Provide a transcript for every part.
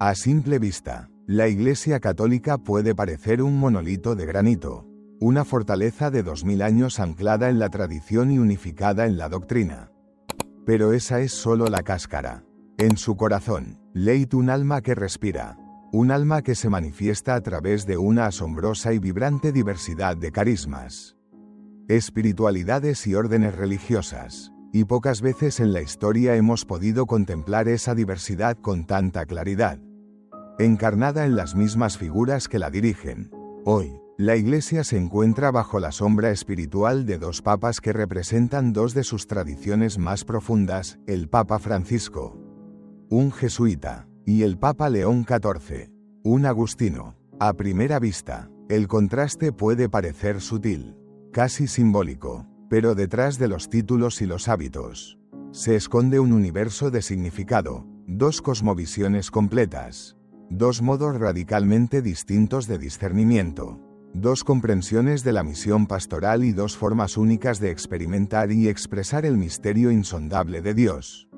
A simple vista, la Iglesia Católica puede parecer un monolito de granito, una fortaleza de 2000 años anclada en la tradición y unificada en la doctrina. Pero esa es solo la cáscara. En su corazón, late un alma que respira, un alma que se manifiesta a través de una asombrosa y vibrante diversidad de carismas, espiritualidades y órdenes religiosas, y pocas veces en la historia hemos podido contemplar esa diversidad con tanta claridad, encarnada en las mismas figuras que la dirigen. Hoy, la Iglesia se encuentra bajo la sombra espiritual de dos papas que representan dos de sus tradiciones más profundas, el Papa Francisco, un jesuita, y el Papa León XIV, un agustino. A primera vista, el contraste puede parecer sutil, casi simbólico, pero detrás de los títulos y los hábitos, se esconde un universo de significado, dos cosmovisiones completas, dos modos radicalmente distintos de discernimiento, dos comprensiones de la misión pastoral y dos formas únicas de experimentar y expresar el misterio insondable de Dios.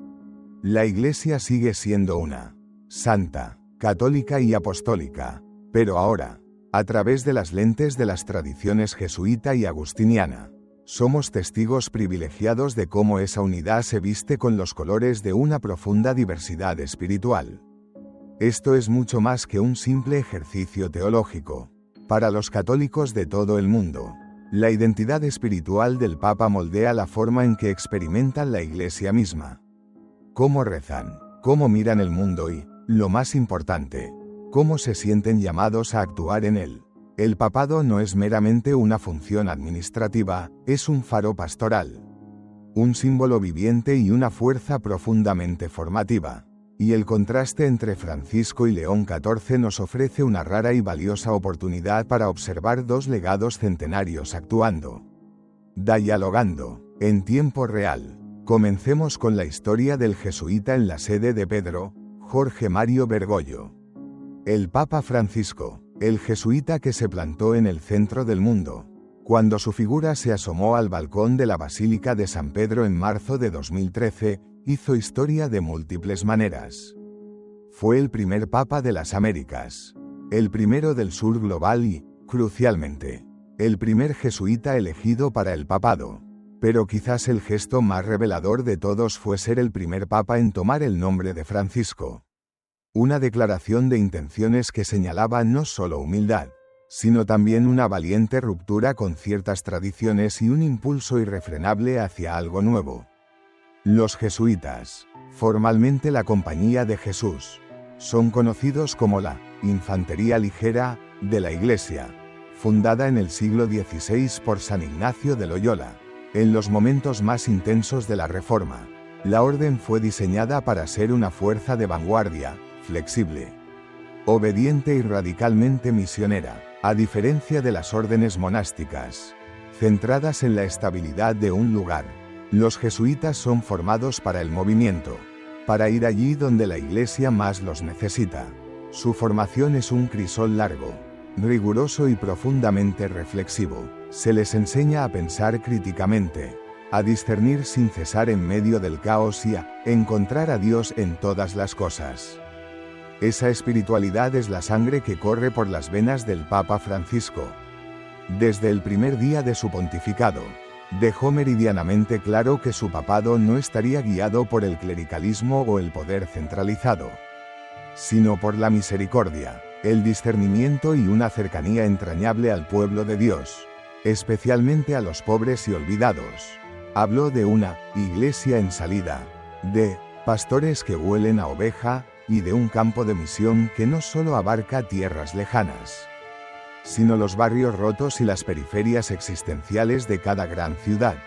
La Iglesia sigue siendo una, santa, católica y apostólica, pero ahora, a través de las lentes de las tradiciones jesuita y agustiniana, somos testigos privilegiados de cómo esa unidad se viste con los colores de una profunda diversidad espiritual. Esto es mucho más que un simple ejercicio teológico. Para los católicos de todo el mundo, la identidad espiritual del Papa moldea la forma en que experimentan la Iglesia misma. Cómo rezan, cómo miran el mundo y, lo más importante, cómo se sienten llamados a actuar en él. El papado no es meramente una función administrativa, es un faro pastoral, un símbolo viviente y una fuerza profundamente formativa. Y el contraste entre Francisco y León XIV nos ofrece una rara y valiosa oportunidad para observar dos legados centenarios actuando, dialogando, en tiempo real. Comencemos con la historia del jesuita en la sede de Pedro, Jorge Mario Bergoglio. El Papa Francisco, el jesuita que se plantó en el centro del mundo, cuando su figura se asomó al balcón de la Basílica de San Pedro en marzo de 2013, hizo historia de múltiples maneras. Fue el primer Papa de las Américas, el primero del sur global y, crucialmente, el primer jesuita elegido para el papado. Pero quizás el gesto más revelador de todos fue ser el primer Papa en tomar el nombre de Francisco. Una declaración de intenciones que señalaba no solo humildad, sino también una valiente ruptura con ciertas tradiciones y un impulso irrefrenable hacia algo nuevo. Los jesuitas, formalmente la Compañía de Jesús, son conocidos como la Infantería Ligera de la Iglesia, fundada en el siglo XVI por San Ignacio de Loyola. En los momentos más intensos de la Reforma, la orden fue diseñada para ser una fuerza de vanguardia, flexible, obediente y radicalmente misionera, a diferencia de las órdenes monásticas, centradas en la estabilidad de un lugar. Los jesuitas son formados para el movimiento, para ir allí donde la Iglesia más los necesita. Su formación es un crisol largo, riguroso y profundamente reflexivo. Se les enseña a pensar críticamente, a discernir sin cesar en medio del caos y a encontrar a Dios en todas las cosas. Esa espiritualidad es la sangre que corre por las venas del Papa Francisco. Desde el primer día de su pontificado, dejó meridianamente claro que su papado no estaría guiado por el clericalismo o el poder centralizado, sino por la misericordia, el discernimiento y una cercanía entrañable al pueblo de Dios, especialmente a los pobres y olvidados. Habló de una iglesia en salida, de pastores que huelen a oveja, y de un campo de misión que no solo abarca tierras lejanas, sino los barrios rotos y las periferias existenciales de cada gran ciudad.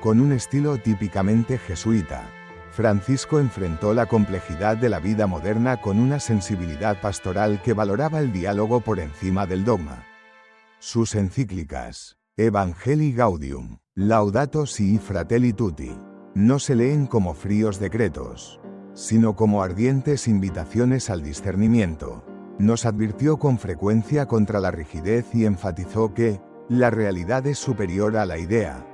Con un estilo típicamente jesuita, Francisco enfrentó la complejidad de la vida moderna con una sensibilidad pastoral que valoraba el diálogo por encima del dogma. Sus encíclicas, Evangelii Gaudium, Laudato Si y Fratelli Tutti, no se leen como fríos decretos, sino como ardientes invitaciones al discernimiento. Nos advirtió con frecuencia contra la rigidez y enfatizó que la realidad es superior a la idea.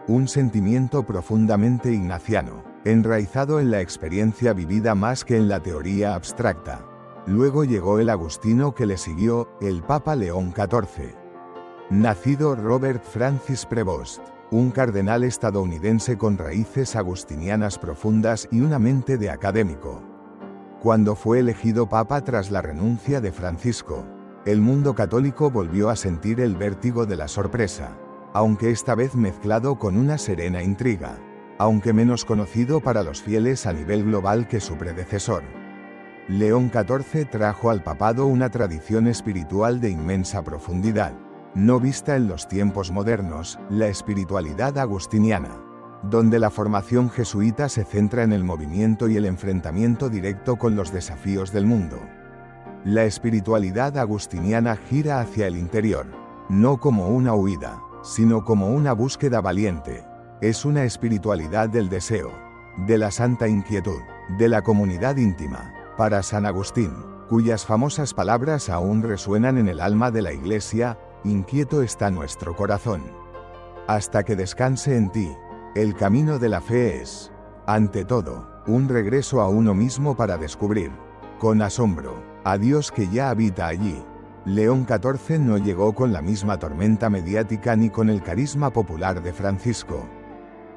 Un sentimiento profundamente ignaciano, enraizado en la experiencia vivida más que en la teoría abstracta. Luego llegó el agustino que le siguió, el Papa León XIV. Nacido Robert Francis Prevost, un cardenal estadounidense con raíces agustinianas profundas y una mente de académico. Cuando fue elegido papa tras la renuncia de Francisco, el mundo católico volvió a sentir el vértigo de la sorpresa, aunque esta vez mezclado con una serena intriga, aunque menos conocido para los fieles a nivel global que su predecesor. León XIV trajo al papado una tradición espiritual de inmensa profundidad, no vista en los tiempos modernos, la espiritualidad agustiniana, donde la formación jesuita se centra en el movimiento y el enfrentamiento directo con los desafíos del mundo. La espiritualidad agustiniana gira hacia el interior, no como una huida, sino como una búsqueda valiente. Es una espiritualidad del deseo, de la santa inquietud, de la comunidad íntima. Para San Agustín, cuyas famosas palabras aún resuenan en el alma de la Iglesia, inquieto está nuestro corazón, hasta que descanse en ti. El camino de la fe es, ante todo, un regreso a uno mismo para descubrir, con asombro, a Dios que ya habita allí. León XIV no llegó con la misma tormenta mediática ni con el carisma popular de Francisco.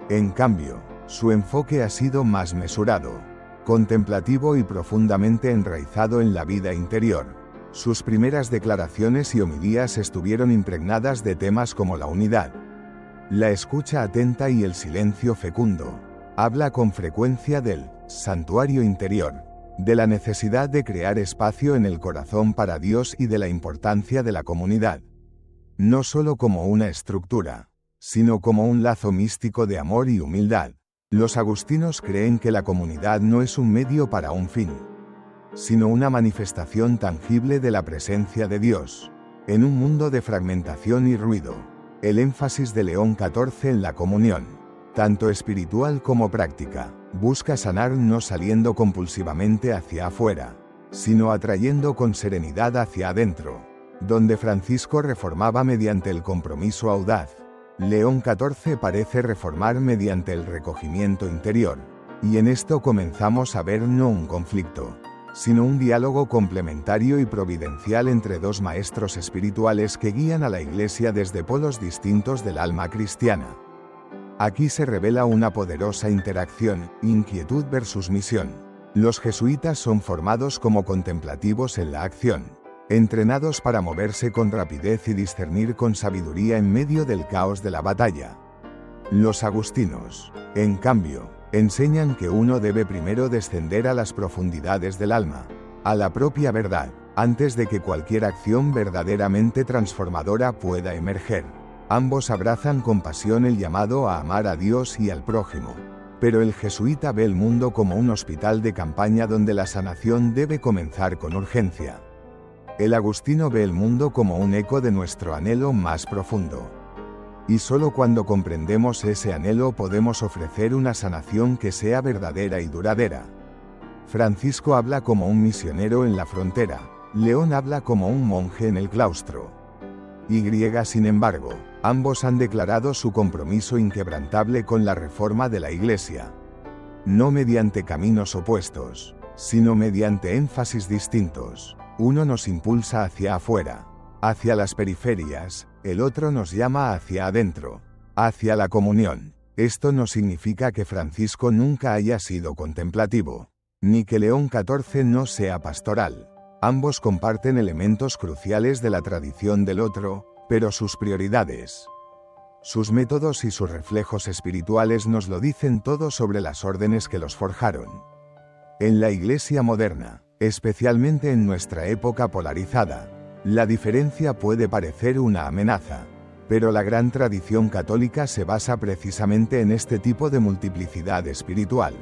En cambio, su enfoque ha sido más mesurado, contemplativo y profundamente enraizado en la vida interior. Sus primeras declaraciones y homilías estuvieron impregnadas de temas como la unidad, la escucha atenta y el silencio fecundo. Habla con frecuencia del santuario interior, de la necesidad de crear espacio en el corazón para Dios y de la importancia de la comunidad, no solo como una estructura, sino como un lazo místico de amor y humildad. Los agustinos creen que la comunidad no es un medio para un fin, sino una manifestación tangible de la presencia de Dios. En un mundo de fragmentación y ruido, el énfasis de León XIV en la comunión, tanto espiritual como práctica, busca sanar no saliendo compulsivamente hacia afuera, sino atrayendo con serenidad hacia adentro. Donde Francisco reformaba mediante el compromiso audaz, León XIV parece reformar mediante el recogimiento interior, y en esto comenzamos a ver no un conflicto, sino un diálogo complementario y providencial entre dos maestros espirituales que guían a la Iglesia desde polos distintos del alma cristiana. Aquí se revela una poderosa interacción, inquietud versus misión. Los jesuitas son formados como contemplativos en la acción, entrenados para moverse con rapidez y discernir con sabiduría en medio del caos de la batalla. Los agustinos, en cambio, enseñan que uno debe primero descender a las profundidades del alma, a la propia verdad, antes de que cualquier acción verdaderamente transformadora pueda emerger. Ambos abrazan con pasión el llamado a amar a Dios y al prójimo, pero el jesuita ve el mundo como un hospital de campaña donde la sanación debe comenzar con urgencia. El agustino ve el mundo como un eco de nuestro anhelo más profundo. Y solo cuando comprendemos ese anhelo podemos ofrecer una sanación que sea verdadera y duradera. Francisco habla como un misionero en la frontera, León habla como un monje en el claustro. Sin embargo, ambos han declarado su compromiso inquebrantable con la reforma de la Iglesia. No mediante caminos opuestos, sino mediante énfasis distintos. Uno nos impulsa hacia afuera, hacia las periferias, el otro nos llama hacia adentro, hacia la comunión. Esto no significa que Francisco nunca haya sido contemplativo, ni que León XIV no sea pastoral. Ambos comparten elementos cruciales de la tradición del otro, pero sus prioridades, sus métodos y sus reflejos espirituales nos lo dicen todo sobre las órdenes que los forjaron. En la Iglesia moderna, especialmente en nuestra época polarizada, la diferencia puede parecer una amenaza, pero la gran tradición católica se basa precisamente en este tipo de multiplicidad espiritual.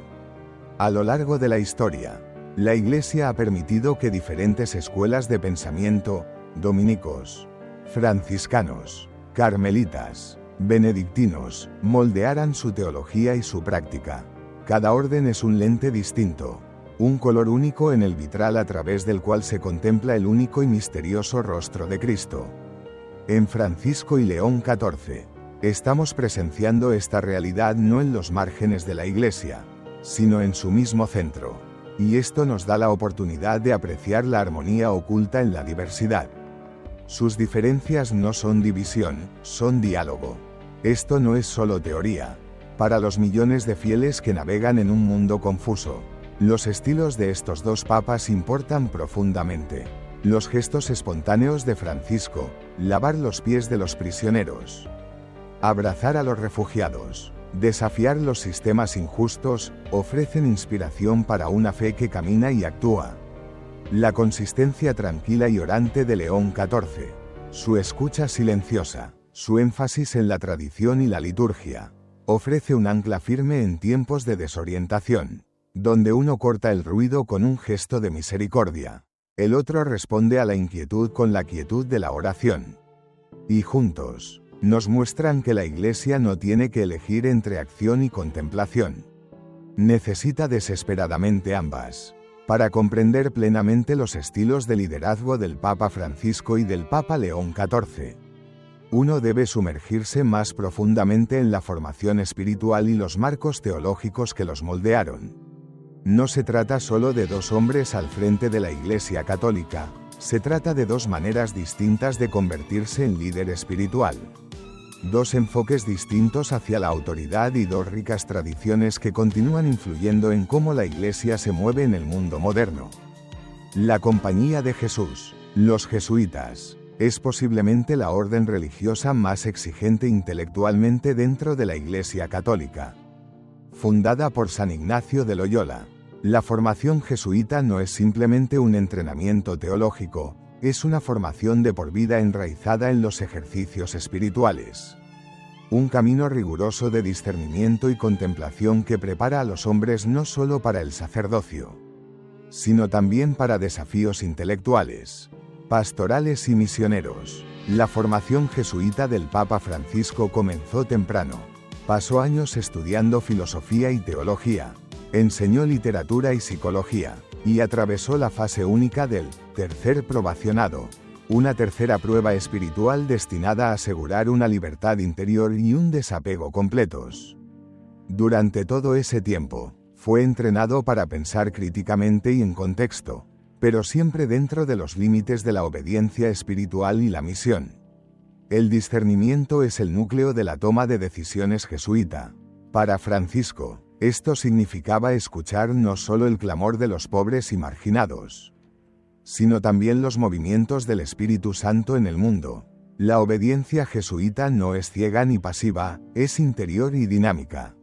A lo largo de la historia, la Iglesia ha permitido que diferentes escuelas de pensamiento, dominicos, franciscanos, carmelitas, benedictinos, moldearan su teología y su práctica. Cada orden es un lente distinto, un color único en el vitral a través del cual se contempla el único y misterioso rostro de Cristo. En Francisco y León XIV, estamos presenciando esta realidad no en los márgenes de la Iglesia, sino en su mismo centro. y esto nos da la oportunidad de apreciar la armonía oculta en la diversidad. Sus diferencias no son división, son diálogo. Esto no es solo teoría. Para los millones de fieles que navegan en un mundo confuso, los estilos de estos dos papas importan profundamente. Los gestos espontáneos de Francisco, lavar los pies de los prisioneros, abrazar a los refugiados, desafiar los sistemas injustos, ofrecen inspiración para una fe que camina y actúa. La consistencia tranquila y orante de León XIV, su escucha silenciosa, su énfasis en la tradición y la liturgia, ofrece un ancla firme en tiempos de desorientación, donde uno corta el ruido con un gesto de misericordia, el otro responde a la inquietud con la quietud de la oración. Y juntos, nos muestran que la Iglesia no tiene que elegir entre acción y contemplación. Necesita desesperadamente ambas, para comprender plenamente los estilos de liderazgo del Papa Francisco y del Papa León XIV. Uno debe sumergirse más profundamente en la formación espiritual y los marcos teológicos que los moldearon. No se trata solo de dos hombres al frente de la Iglesia Católica, se trata de dos maneras distintas de convertirse en líder espiritual. Dos enfoques distintos hacia la autoridad y dos ricas tradiciones que continúan influyendo en cómo la Iglesia se mueve en el mundo moderno. La Compañía de Jesús, los jesuitas, es posiblemente la orden religiosa más exigente intelectualmente dentro de la Iglesia Católica. Fundada por San Ignacio de Loyola, la formación jesuita no es simplemente un entrenamiento teológico, es una formación de por vida enraizada en los ejercicios espirituales. Un camino riguroso de discernimiento y contemplación que prepara a los hombres no solo para el sacerdocio, sino también para desafíos intelectuales, pastorales y misioneros. La formación jesuita del Papa Francisco comenzó temprano. Pasó años estudiando filosofía y teología, enseñó literatura y psicología, y atravesó la fase única del tercer probacionado, una tercera prueba espiritual destinada a asegurar una libertad interior y un desapego completos. Durante todo ese tiempo, fue entrenado para pensar críticamente y en contexto, pero siempre dentro de los límites de la obediencia espiritual y la misión. El discernimiento es el núcleo de la toma de decisiones jesuita. Para Francisco, esto significaba escuchar no solo el clamor de los pobres y marginados, sino también los movimientos del Espíritu Santo en el mundo. La obediencia jesuita no es ciega ni pasiva, es interior y dinámica,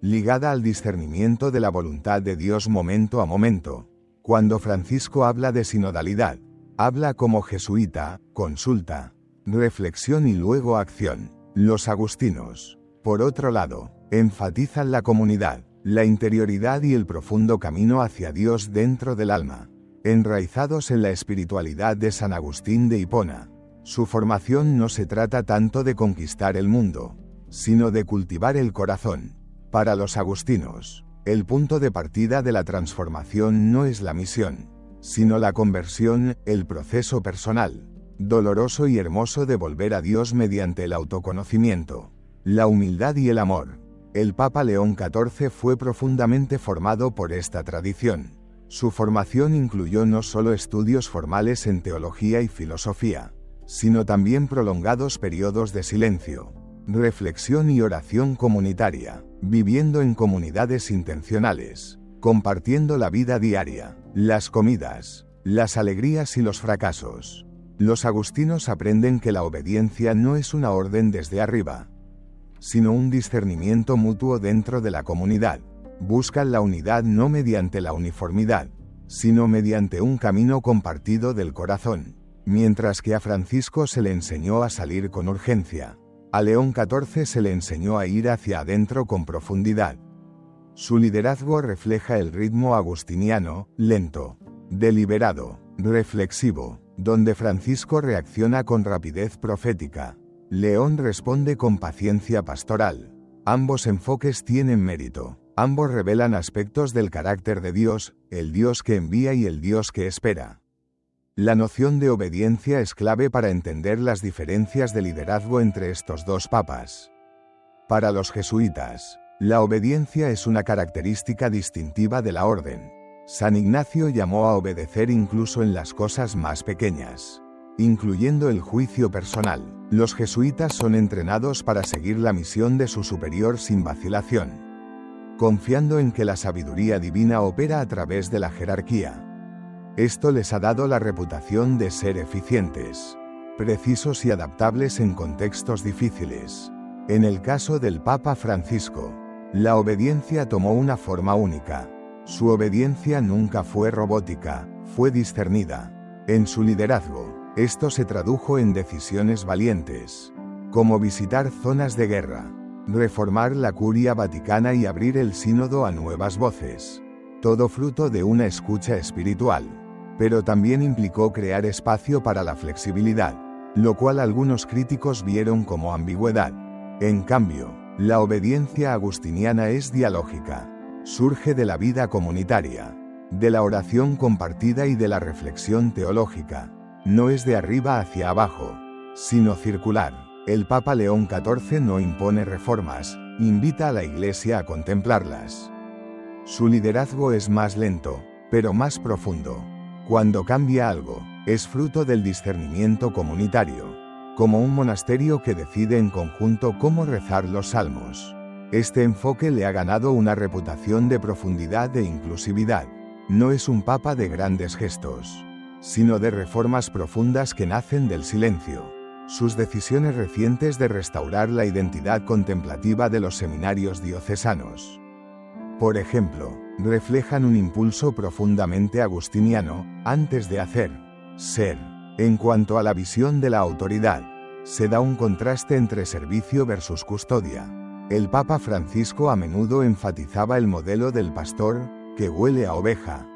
ligada al discernimiento de la voluntad de Dios momento a momento. Cuando Francisco habla de sinodalidad, habla como jesuita, consulta, reflexión y luego acción. Los agustinos, por otro lado, enfatizan la comunidad, la interioridad y el profundo camino hacia Dios dentro del alma. Enraizados en la espiritualidad de San Agustín de Hipona, su formación no se trata tanto de conquistar el mundo, sino de cultivar el corazón. Para los agustinos, el punto de partida de la transformación no es la misión, sino la conversión, el proceso personal, doloroso y hermoso de volver a Dios mediante el autoconocimiento, la humildad y el amor. El Papa León XIV fue profundamente formado por esta tradición. Su formación incluyó no solo estudios formales en teología y filosofía, sino también prolongados periodos de silencio, reflexión y oración comunitaria, viviendo en comunidades intencionales, compartiendo la vida diaria, las comidas, las alegrías y los fracasos. Los agustinos aprenden que la obediencia no es una orden desde arriba, sino un discernimiento mutuo dentro de la comunidad. Buscan la unidad no mediante la uniformidad, sino mediante un camino compartido del corazón. Mientras que a Francisco se le enseñó a salir con urgencia, a León XIV se le enseñó a ir hacia adentro con profundidad. Su liderazgo refleja el ritmo agustiniano, lento, deliberado, reflexivo, donde Francisco reacciona con rapidez profética. León responde con paciencia pastoral. Ambos enfoques tienen mérito. Ambos revelan aspectos del carácter de Dios, el Dios que envía y el Dios que espera. La noción de obediencia es clave para entender las diferencias de liderazgo entre estos dos papas. Para los jesuitas, la obediencia es una característica distintiva de la orden. San Ignacio llamó a obedecer incluso en las cosas más pequeñas, incluyendo el juicio personal. Los jesuitas son entrenados para seguir la misión de su superior sin vacilación, confiando en que la sabiduría divina opera a través de la jerarquía. Esto les ha dado la reputación de ser eficientes, precisos y adaptables en contextos difíciles. En el caso del Papa Francisco, la obediencia tomó una forma única. Su obediencia nunca fue robótica, fue discernida. En su liderazgo, esto se tradujo en decisiones valientes, como visitar zonas de guerra, reformar la curia vaticana y abrir el sínodo a nuevas voces. Todo fruto de una escucha espiritual. Pero también implicó crear espacio para la flexibilidad, lo cual algunos críticos vieron como ambigüedad. En cambio, la obediencia agustiniana es dialógica. Surge de la vida comunitaria, de la oración compartida y de la reflexión teológica. No es de arriba hacia abajo, sino circular. El Papa León XIV no impone reformas, invita a la Iglesia a contemplarlas. Su liderazgo es más lento, pero más profundo. Cuando cambia algo, es fruto del discernimiento comunitario, como un monasterio que decide en conjunto cómo rezar los salmos. Este enfoque le ha ganado una reputación de profundidad e inclusividad. No es un papa de grandes gestos, sino de reformas profundas que nacen del silencio. Sus decisiones recientes de restaurar la identidad contemplativa de los seminarios diocesanos, por ejemplo, reflejan un impulso profundamente agustiniano, antes de hacer, ser. En cuanto a la visión de la autoridad, se da un contraste entre servicio versus custodia. El Papa Francisco a menudo enfatizaba el modelo del pastor, que huele a oveja.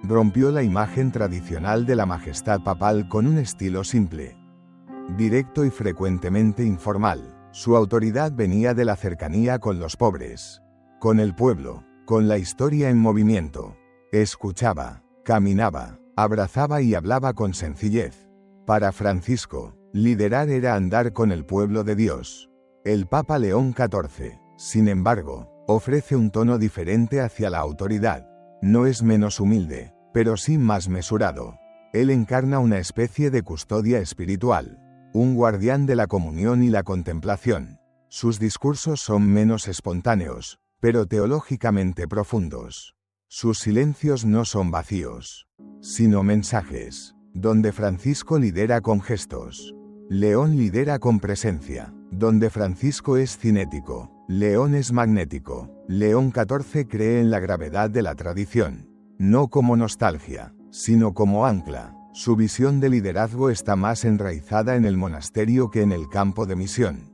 Rompió la imagen tradicional de la majestad papal con un estilo simple, directo y frecuentemente informal. Su autoridad venía de la cercanía con los pobres, con el pueblo, con la historia en movimiento. Escuchaba, caminaba, abrazaba y hablaba con sencillez. Para Francisco, liderar era andar con el pueblo de Dios. El Papa León XIV, sin embargo, ofrece un tono diferente hacia la autoridad. No es menos humilde, pero sí más mesurado. Él encarna una especie de custodia espiritual, un guardián de la comunión y la contemplación. Sus discursos son menos espontáneos, pero teológicamente profundos. Sus silencios no son vacíos, sino mensajes, donde Francisco lidera con gestos. León lidera con presencia. Donde Francisco es cinético, León es magnético. León XIV cree en la gravedad de la tradición, no como nostalgia, sino como ancla. Su visión de liderazgo está más enraizada en el monasterio que en el campo de misión.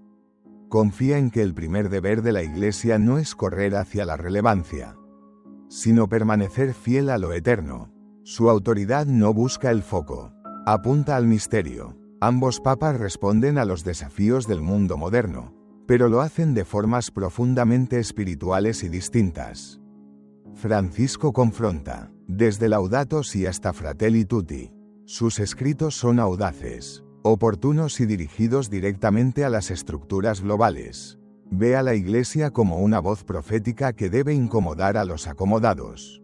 Confía en que el primer deber de la Iglesia no es correr hacia la relevancia, sino permanecer fiel a lo eterno. Su autoridad no busca el foco, apunta al misterio. Ambos papas responden a los desafíos del mundo moderno, pero lo hacen de formas profundamente espirituales y distintas. Francisco confronta, desde Laudato Si hasta Fratelli Tutti. Sus escritos son audaces, oportunos y dirigidos directamente a las estructuras globales. Ve a la Iglesia como una voz profética que debe incomodar a los acomodados.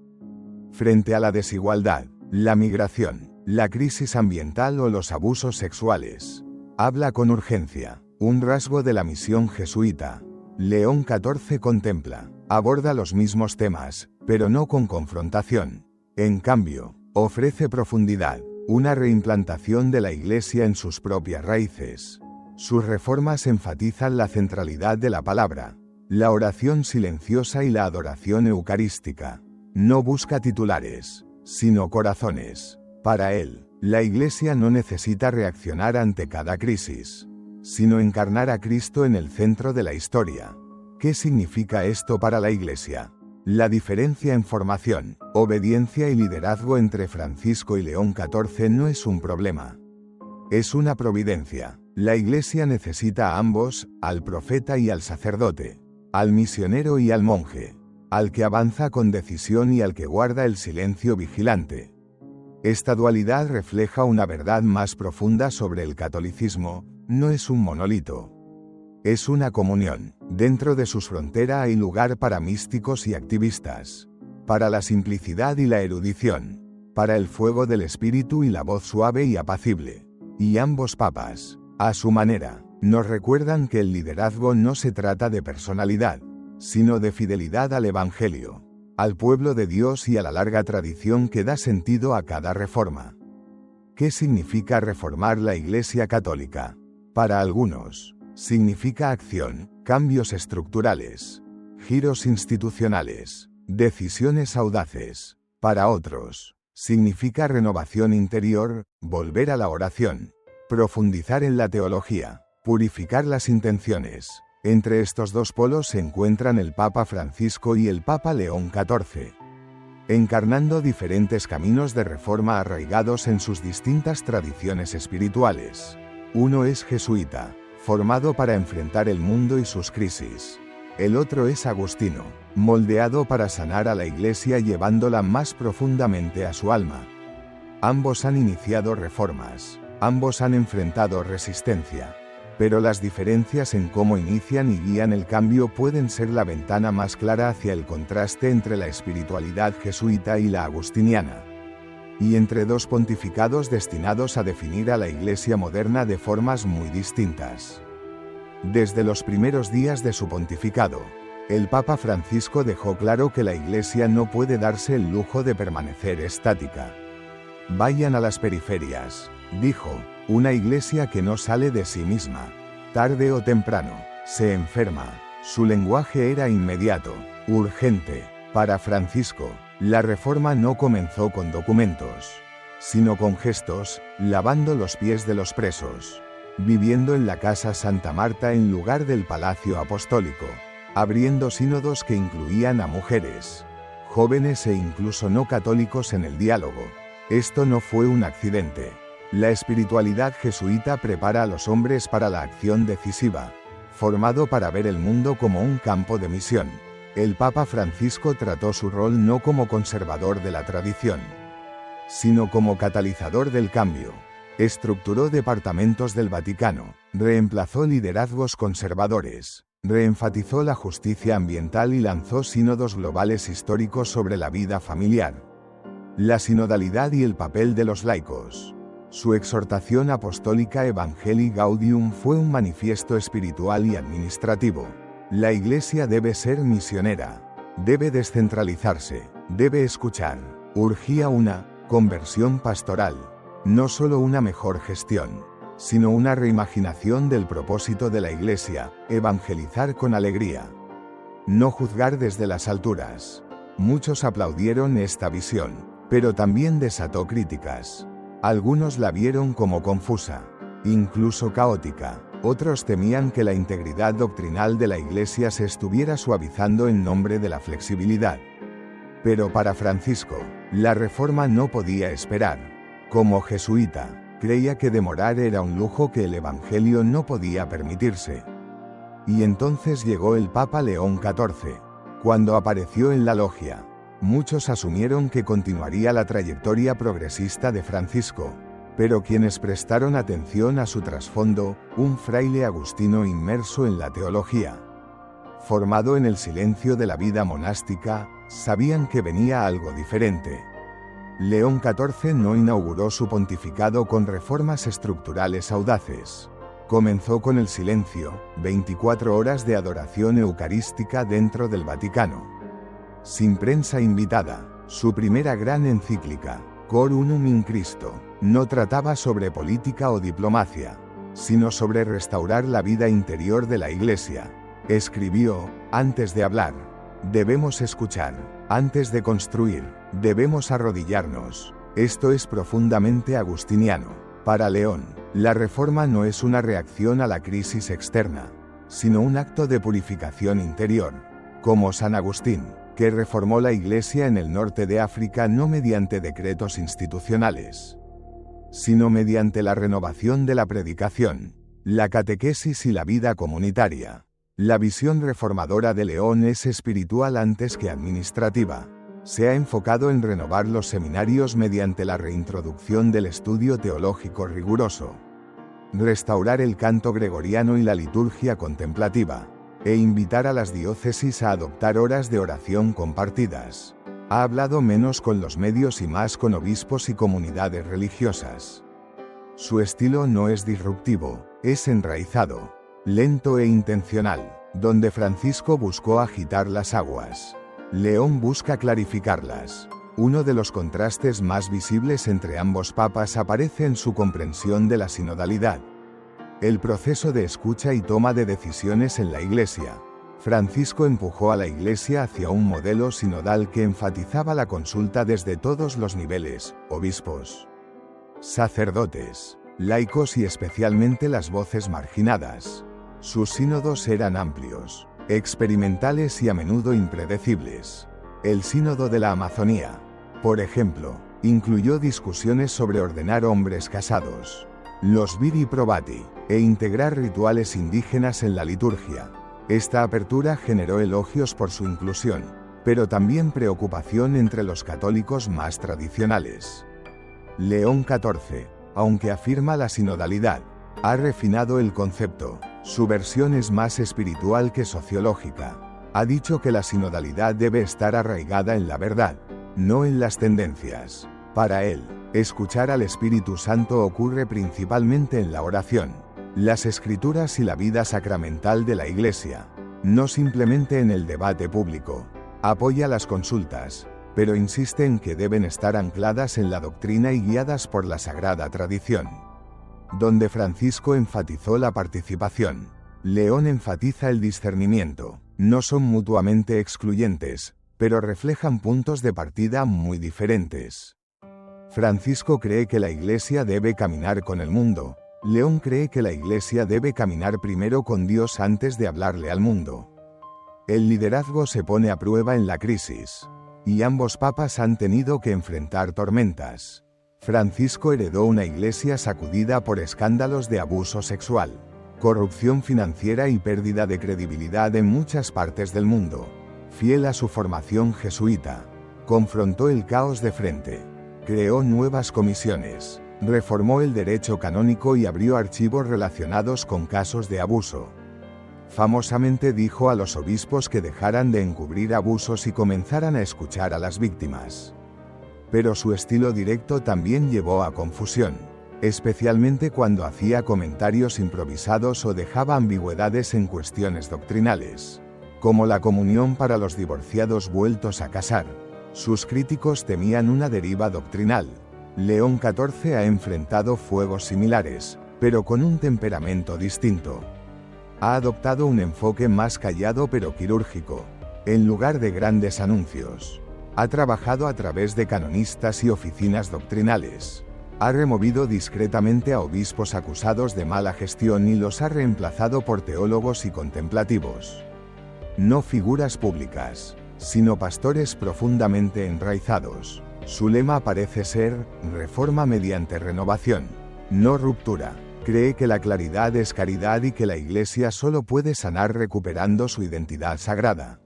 Frente a la desigualdad, la migración, la crisis ambiental o los abusos sexuales, habla con urgencia, un rasgo de la misión jesuita. León XIV contempla, aborda los mismos temas, pero no con confrontación. En cambio, ofrece profundidad, una reimplantación de la Iglesia en sus propias raíces. Sus reformas enfatizan la centralidad de la palabra, la oración silenciosa y la adoración eucarística. No busca titulares, sino corazones. Para él, la Iglesia no necesita reaccionar ante cada crisis, sino encarnar a Cristo en el centro de la historia. ¿Qué significa esto para la Iglesia? La diferencia en formación, obediencia y liderazgo entre Francisco y León XIV no es un problema. Es una providencia. La Iglesia necesita a ambos, al profeta y al sacerdote, al misionero y al monje, al que avanza con decisión y al que guarda el silencio vigilante. Esta dualidad refleja una verdad más profunda sobre el catolicismo. No es un monolito. Es una comunión. Dentro de sus fronteras hay lugar para místicos y activistas, para la simplicidad y la erudición, para el fuego del espíritu y la voz suave y apacible. Y ambos papas, a su manera, nos recuerdan que el liderazgo no se trata de personalidad, sino de fidelidad al Evangelio, al pueblo de Dios y a la larga tradición que da sentido a cada reforma. ¿Qué significa reformar la Iglesia Católica? Para algunos, significa acción, cambios estructurales, giros institucionales, decisiones audaces. Para otros, significa renovación interior, volver a la oración, profundizar en la teología, purificar las intenciones. Entre estos dos polos se encuentran el Papa Francisco y el Papa León XIV, encarnando diferentes caminos de reforma arraigados en sus distintas tradiciones espirituales. Uno es jesuita, formado para enfrentar el mundo y sus crisis. El otro es agustino, moldeado para sanar a la Iglesia llevándola más profundamente a su alma. Ambos han iniciado reformas, ambos han enfrentado resistencia. Pero las diferencias en cómo inician y guían el cambio pueden ser la ventana más clara hacia el contraste entre la espiritualidad jesuita y la agustiniana, y entre dos pontificados destinados a definir a la Iglesia moderna de formas muy distintas. Desde los primeros días de su pontificado, el Papa Francisco dejó claro que la Iglesia no puede darse el lujo de permanecer estática. Vayan a las periferias, dijo. Una Iglesia que no sale de sí misma, tarde o temprano, se enferma. Su lenguaje era inmediato, urgente. Para Francisco, la reforma no comenzó con documentos, sino con gestos, lavando los pies de los presos, viviendo en la Casa Santa Marta en lugar del Palacio Apostólico, abriendo sínodos que incluían a mujeres, jóvenes e incluso no católicos en el diálogo. Esto no fue un accidente. La espiritualidad jesuita prepara a los hombres para la acción decisiva, formado para ver el mundo como un campo de misión. El Papa Francisco trató su rol no como conservador de la tradición, sino como catalizador del cambio. Estructuró departamentos del Vaticano, reemplazó liderazgos conservadores, reenfatizó la justicia ambiental y lanzó sínodos globales históricos sobre la vida familiar, la sinodalidad y el papel de los laicos. Su exhortación apostólica Evangelii Gaudium fue un manifiesto espiritual y administrativo. La Iglesia debe ser misionera, debe descentralizarse, debe escuchar. Urgía una conversión pastoral, no solo una mejor gestión, sino una reimaginación del propósito de la Iglesia, evangelizar con alegría. No juzgar desde las alturas. Muchos aplaudieron esta visión, pero también desató críticas. Algunos la vieron como confusa, incluso caótica. Otros temían que la integridad doctrinal de la Iglesia se estuviera suavizando en nombre de la flexibilidad. Pero para Francisco, la reforma no podía esperar. Como jesuita, creía que demorar era un lujo que el Evangelio no podía permitirse. Y entonces llegó el Papa León XIV. Cuando apareció en la logia, muchos asumieron que continuaría la trayectoria progresista de Francisco, pero quienes prestaron atención a su trasfondo, un fraile agustino inmerso en la teología, formado en el silencio de la vida monástica, sabían que venía algo diferente. León XIV no inauguró su pontificado con reformas estructurales audaces. Comenzó con el silencio, 24 horas de adoración eucarística dentro del Vaticano. Sin prensa invitada, su primera gran encíclica, Cor Unum in Christo, no trataba sobre política o diplomacia, sino sobre restaurar la vida interior de la Iglesia. Escribió, antes de hablar, debemos escuchar, antes de construir, debemos arrodillarnos. Esto es profundamente agustiniano. Para León, la reforma no es una reacción a la crisis externa, sino un acto de purificación interior, como San Agustín, que reformó la Iglesia en el norte de África no mediante decretos institucionales, sino mediante la renovación de la predicación, la catequesis y la vida comunitaria. La visión reformadora de León es espiritual antes que administrativa. Se ha enfocado en renovar los seminarios mediante la reintroducción del estudio teológico riguroso, restaurar el canto gregoriano y la liturgia contemplativa, e invitar a las diócesis a adoptar horas de oración compartidas. Ha hablado menos con los medios y más con obispos y comunidades religiosas. Su estilo no es disruptivo, es enraizado, lento e intencional, donde Francisco buscó agitar las aguas. León busca clarificarlas. Uno de los contrastes más visibles entre ambos papas aparece en su comprensión de la sinodalidad. El proceso de escucha y toma de decisiones en la Iglesia. Francisco empujó a la Iglesia hacia un modelo sinodal que enfatizaba la consulta desde todos los niveles: obispos, sacerdotes, laicos y especialmente las voces marginadas. Sus sínodos eran amplios, experimentales y a menudo impredecibles. El Sínodo de la Amazonía, por ejemplo, incluyó discusiones sobre ordenar hombres casados, los viri probati, e integrar rituales indígenas en la liturgia. Esta apertura generó elogios por su inclusión, pero también preocupación entre los católicos más tradicionales. León XIV, aunque afirma la sinodalidad, ha refinado el concepto. Su versión es más espiritual que sociológica. Ha dicho que la sinodalidad debe estar arraigada en la verdad, no en las tendencias. Para él, escuchar al Espíritu Santo ocurre principalmente en la oración, las escrituras y la vida sacramental de la Iglesia, no simplemente en el debate público. Apoya las consultas, pero insiste en que deben estar ancladas en la doctrina y guiadas por la sagrada tradición. Donde Francisco enfatizó la participación, León enfatiza el discernimiento. No son mutuamente excluyentes, pero reflejan puntos de partida muy diferentes. Francisco cree que la Iglesia debe caminar con el mundo. León cree que la Iglesia debe caminar primero con Dios antes de hablarle al mundo. El liderazgo se pone a prueba en la crisis, y ambos papas han tenido que enfrentar tormentas. Francisco heredó una Iglesia sacudida por escándalos de abuso sexual, corrupción financiera y pérdida de credibilidad en muchas partes del mundo. Fiel a su formación jesuita, confrontó el caos de frente, creó nuevas comisiones, reformó el derecho canónico y abrió archivos relacionados con casos de abuso. Famosamente dijo a los obispos que dejaran de encubrir abusos y comenzaran a escuchar a las víctimas. Pero su estilo directo también llevó a confusión, especialmente cuando hacía comentarios improvisados o dejaba ambigüedades en cuestiones doctrinales, como la comunión para los divorciados vueltos a casar. Sus críticos temían una deriva doctrinal. León XIV ha enfrentado fuegos similares, pero con un temperamento distinto. Ha adoptado un enfoque más callado pero quirúrgico, en lugar de grandes anuncios. Ha trabajado a través de canonistas y oficinas doctrinales. Ha removido discretamente a obispos acusados de mala gestión y los ha reemplazado por teólogos y contemplativos. No figuras públicas, sino pastores profundamente enraizados. Su lema parece ser: reforma mediante renovación, no ruptura. Cree que la claridad es caridad y que la Iglesia solo puede sanar recuperando su identidad sagrada.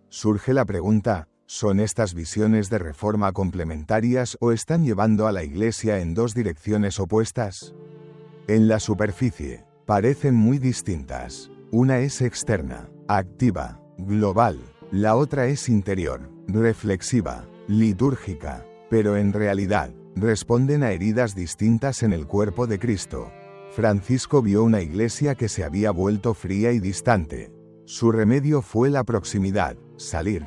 Surge la pregunta: ¿son estas visiones de reforma complementarias o están llevando a la Iglesia en dos direcciones opuestas? En la superficie, parecen muy distintas. Una es externa, activa, global. La otra es interior, reflexiva, litúrgica. Pero en realidad, responden a heridas distintas en el cuerpo de Cristo. Francisco vio una Iglesia que se había vuelto fría y distante. Su remedio fue la proximidad, salir,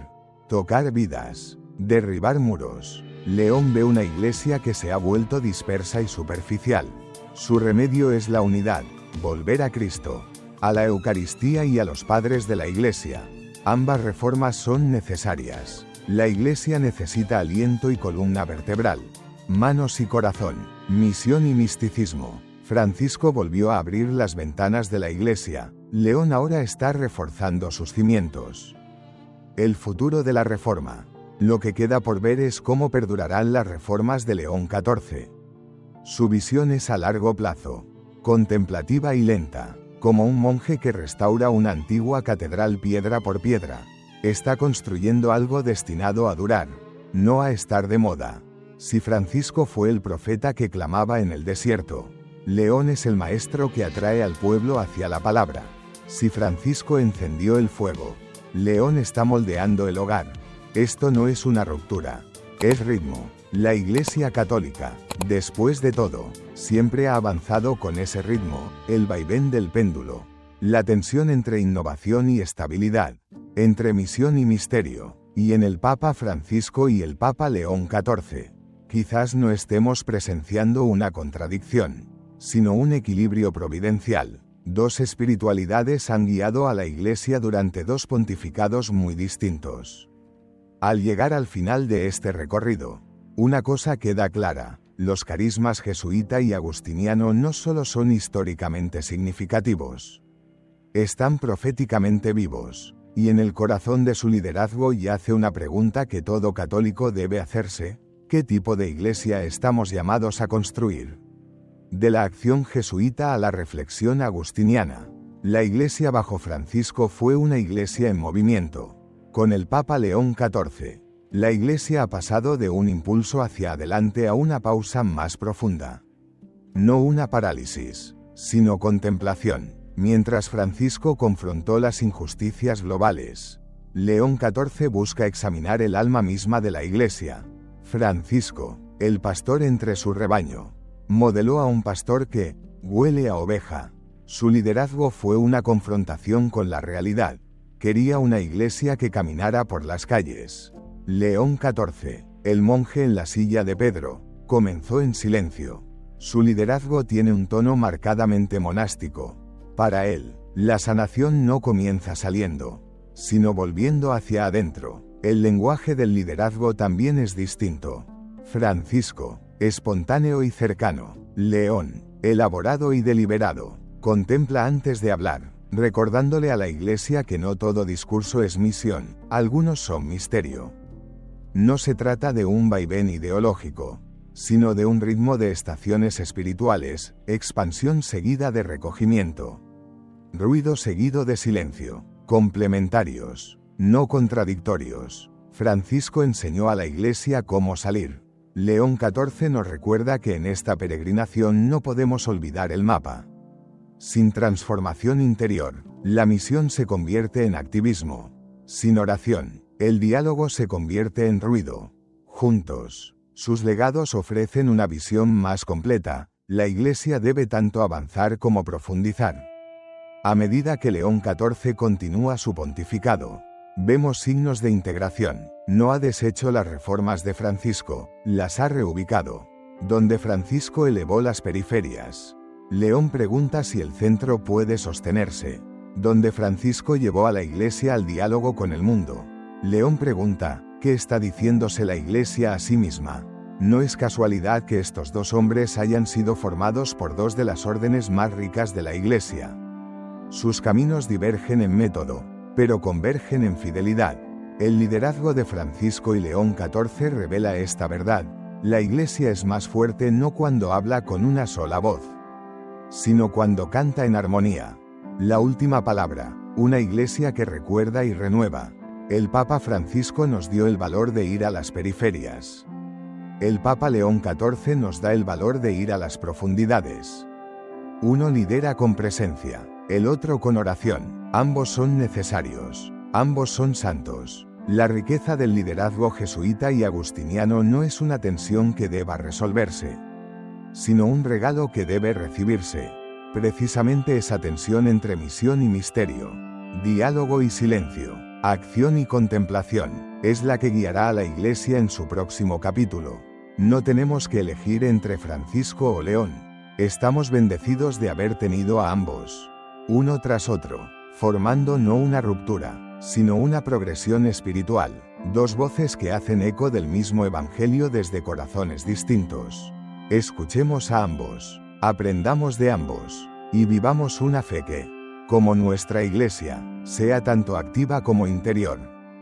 tocar vidas, derribar muros. León ve una Iglesia que se ha vuelto dispersa y superficial. Su remedio es la unidad, volver a Cristo, a la Eucaristía y a los padres de la Iglesia. Ambas reformas son necesarias. La Iglesia necesita aliento y columna vertebral, manos y corazón, misión y misticismo. Francisco volvió a abrir las ventanas de la Iglesia. León ahora está reforzando sus cimientos. El futuro de la Reforma. Lo que queda por ver es cómo perdurarán las reformas de León XIV. Su visión es a largo plazo, contemplativa y lenta, como un monje que restaura una antigua catedral piedra por piedra. Está construyendo algo destinado a durar, no a estar de moda. Si Francisco fue el profeta que clamaba en el desierto, León es el maestro que atrae al pueblo hacia la palabra. Si Francisco encendió el fuego, León está moldeando el hogar. Esto no es una ruptura. Es ritmo. La Iglesia Católica, después de todo, siempre ha avanzado con ese ritmo, el vaivén del péndulo. La tensión entre innovación y estabilidad, entre misión y misterio, y en el Papa Francisco y el Papa León XIV. Quizás no estemos presenciando una contradicción, sino un equilibrio providencial. Dos espiritualidades han guiado a la Iglesia durante dos pontificados muy distintos. Al llegar al final de este recorrido, una cosa queda clara: los carismas jesuita y agustiniano no solo son históricamente significativos, están proféticamente vivos, y en el corazón de su liderazgo yace una pregunta que todo católico debe hacerse: ¿qué tipo de iglesia estamos llamados a construir? De la acción jesuita a la reflexión agustiniana, la iglesia bajo Francisco fue una iglesia en movimiento. Con el Papa León XIV, la iglesia ha pasado de un impulso hacia adelante a una pausa más profunda. No una parálisis, sino contemplación. Mientras Francisco confrontó las injusticias globales, León XIV busca examinar el alma misma de la iglesia. Francisco, el pastor entre su rebaño, modeló a un pastor que huele a oveja. Su liderazgo fue una confrontación con la realidad. Quería una iglesia que caminara por las calles. León XIV, el monje en la silla de Pedro, comenzó en silencio. Su liderazgo tiene un tono marcadamente monástico. Para él, la sanación no comienza saliendo, sino volviendo hacia adentro. El lenguaje del liderazgo también es distinto. Francisco, espontáneo y cercano. León, elaborado y deliberado, contempla antes de hablar, recordándole a la iglesia que no todo discurso es misión, algunos son misterio. No se trata de un vaivén ideológico, sino de un ritmo de estaciones espirituales, expansión seguida de recogimiento, ruido seguido de silencio, complementarios, no contradictorios. Francisco enseñó a la iglesia cómo salir. León XIV nos recuerda que en esta peregrinación no podemos olvidar el mapa. Sin transformación interior, la misión se convierte en activismo. Sin oración, el diálogo se convierte en ruido. Juntos, sus legados ofrecen una visión más completa. La Iglesia debe tanto avanzar como profundizar. A medida que León XIV continúa su pontificado, vemos signos de integración. No ha deshecho las reformas de Francisco, las ha reubicado. Donde Francisco elevó las periferias, León pregunta si el centro puede sostenerse. Donde Francisco llevó a la Iglesia al diálogo con el mundo, León pregunta, ¿qué está diciéndose la Iglesia a sí misma? No es casualidad que estos dos hombres hayan sido formados por dos de las órdenes más ricas de la Iglesia. Sus caminos divergen en método, pero convergen en fidelidad. El liderazgo de Francisco y León XIV revela esta verdad: la Iglesia es más fuerte no cuando habla con una sola voz, sino cuando canta en armonía. La última palabra, una iglesia que recuerda y renueva. El Papa Francisco nos dio el valor de ir a las periferias. El Papa León XIV nos da el valor de ir a las profundidades. Uno lidera con presencia, el otro con oración. Ambos son necesarios, ambos son santos. La riqueza del liderazgo jesuita y agustiniano no es una tensión que deba resolverse, sino un regalo que debe recibirse. Precisamente esa tensión entre misión y misterio, diálogo y silencio, acción y contemplación, es la que guiará a la Iglesia en su próximo capítulo. No tenemos que elegir entre Francisco o León. Estamos bendecidos de haber tenido a ambos, uno tras otro, formando no una ruptura, sino una progresión espiritual. Dos voces que hacen eco del mismo Evangelio desde corazones distintos. Escuchemos a ambos, aprendamos de ambos, y vivamos una fe que, como nuestra Iglesia, sea tanto activa como interior,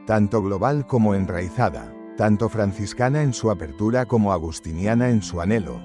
tanto global como enraizada, tanto franciscana en su apertura como agustiniana en su anhelo.